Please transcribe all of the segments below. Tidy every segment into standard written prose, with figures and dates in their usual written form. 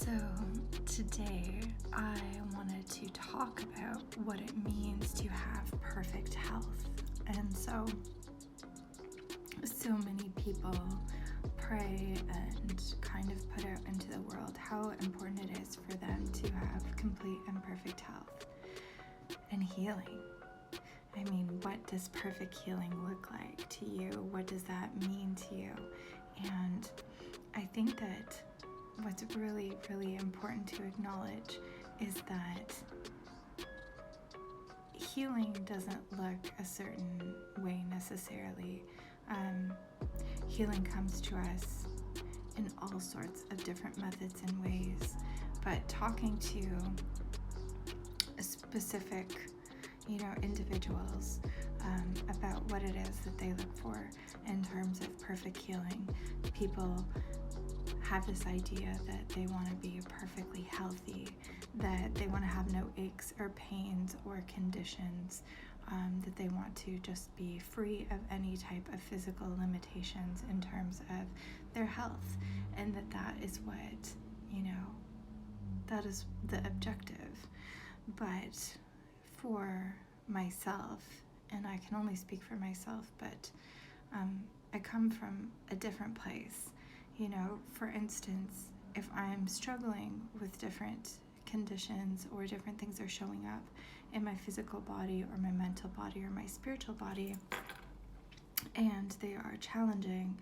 So today I wanted to talk about what it means to have perfect health. And so many people pray and kind of put out into the world how important it is for them to have complete and perfect health and healing. I mean, what does perfect healing look like to you? What does that mean to you? And I think that what's really, really important to acknowledge is that healing doesn't look a certain way necessarily. Healing comes to us in all sorts of different methods and ways, but talking to specific, individuals about what it is that they look for in terms of perfect healing, people have this idea that they want to be perfectly healthy, that they want to have no aches or pains or conditions, that they want to just be free of any type of physical limitations in terms of their health, and that is what, that is the objective. But for myself, and I can only speak for myself, but I come from a different place. For instance, if I'm struggling with different conditions or different things are showing up in my physical body or my mental body or my spiritual body, and they are challenging,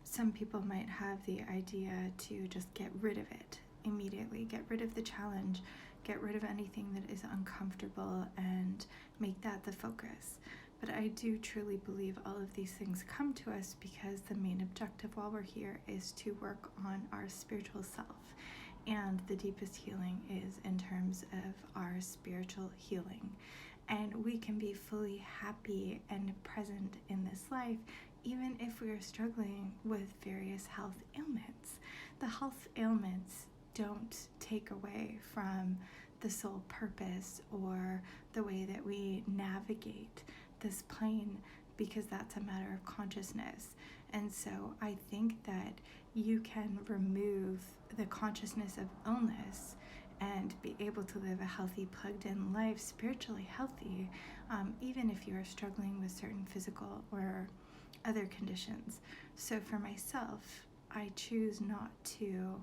some people might have the idea to just get rid of it immediately, get rid of the challenge, get rid of anything that is uncomfortable and make that the focus. But I do truly believe all of these things come to us because the main objective while we're here is to work on our spiritual self. And the deepest healing is in terms of our spiritual healing. And we can be fully happy and present in this life even if we are struggling with various health ailments. The health ailments don't take away from the sole purpose or the way that we navigate this plane, because that's a matter of consciousness. And so I think that you can remove the consciousness of illness and be able to live a healthy, plugged-in life, spiritually healthy, even if you are struggling with certain physical or other conditions. So for myself, I choose not to,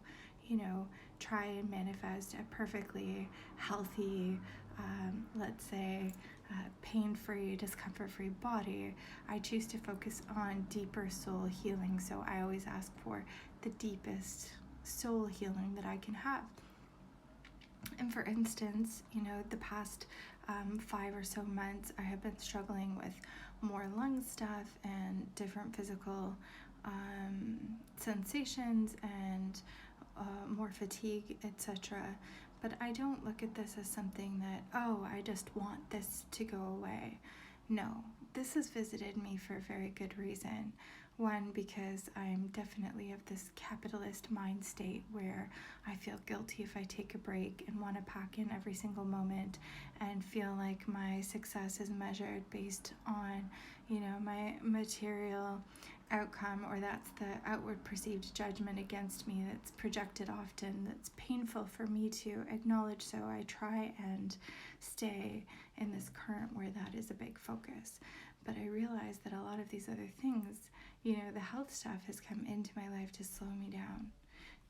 try and manifest a perfectly healthy, let's say, pain-free, discomfort-free body. I choose to focus on deeper soul healing. So I always ask for the deepest soul healing that I can have. And for instance, the past 5 or so months, I have been struggling with more lung stuff and different physical sensations and more fatigue, etc. But I don't look at this as something that, I just want this to go away. No, this has visited me for a very good reason. One, because I'm definitely of this capitalist mind state where I feel guilty if I take a break and want to pack in every single moment and feel like my success is measured based on, my material outcome, or that's the outward perceived judgment against me that's projected often, that's painful for me to acknowledge. So I try and stay in this current where that is a big focus. But I realize that a lot of these other things, the health stuff has come into my life to slow me down,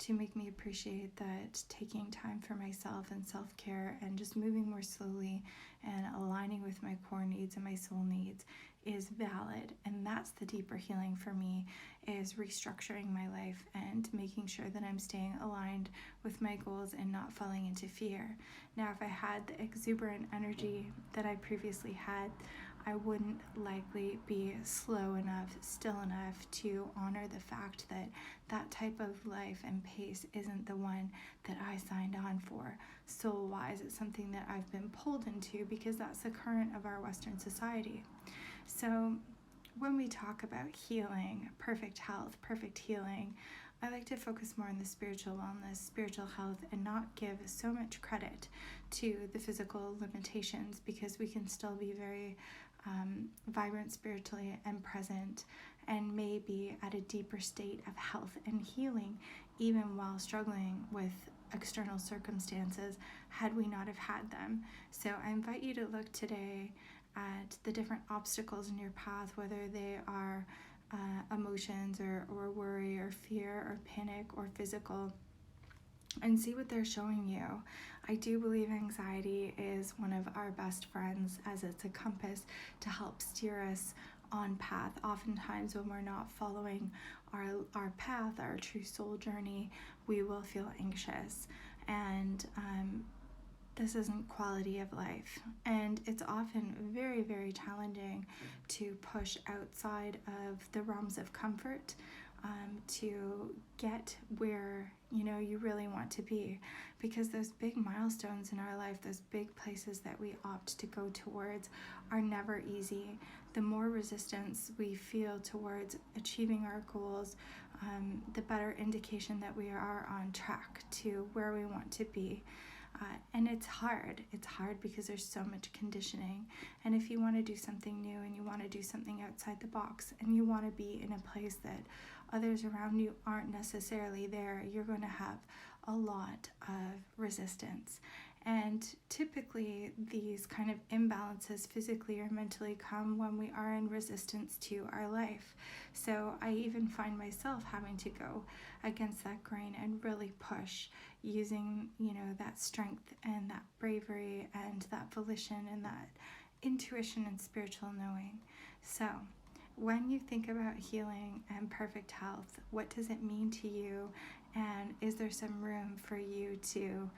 to make me appreciate that taking time for myself and self-care and just moving more slowly and aligning with my core needs and my soul needs is valid. And that's the deeper healing for me, is restructuring my life and making sure that I'm staying aligned with my goals and not falling into fear. Now, if I had the exuberant energy that I previously had, I wouldn't likely be slow enough, still enough to honor the fact that that type of life and pace isn't the one that I signed on for. Soul-wise, it's something that I've been pulled into because that's the current of our Western society. So when we talk about healing, perfect health, perfect healing, I like to focus more on the spiritual wellness, spiritual health, and not give so much credit to the physical limitations, because we can still be very vibrant spiritually and present and maybe be at a deeper state of health and healing, even while struggling with external circumstances, had we not have had them. So I invite you to look today at the different obstacles in your path, whether they are emotions or worry or fear or panic or physical, and see what they're showing you. I do believe anxiety is one of our best friends, as it's a compass to help steer us on path. Oftentimes when we're not following our path, our true soul journey, we will feel anxious, and this isn't quality of life. And it's often very, very challenging to push outside of the realms of comfort to get where you really want to be, because those big milestones in our life, those big places that we opt to go towards, are never easy. The more resistance we feel towards achieving our goals, the better indication that we are on track to where we want to be. And it's hard. It's hard because there's so much conditioning. And if you want to do something new and you want to do something outside the box and you want to be in a place that others around you aren't necessarily there, you're going to have a lot of resistance. And typically these kind of imbalances physically or mentally come when we are in resistance to our life. So I even find myself having to go against that grain and really push, using that strength and that bravery and that volition and that intuition and spiritual knowing. So when you think about healing and perfect health, what does it mean to you? And is there some room for you to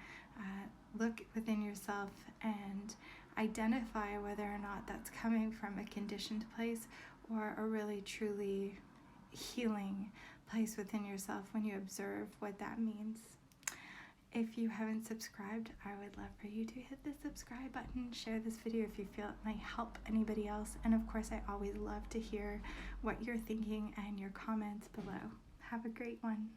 look within yourself and identify whether or not that's coming from a conditioned place or a really truly healing place within yourself when you observe what that means? If you haven't subscribed, I would love for you to hit the subscribe button, share this video if you feel it might help anybody else, and of course I always love to hear what you're thinking and your comments below. Have a great one.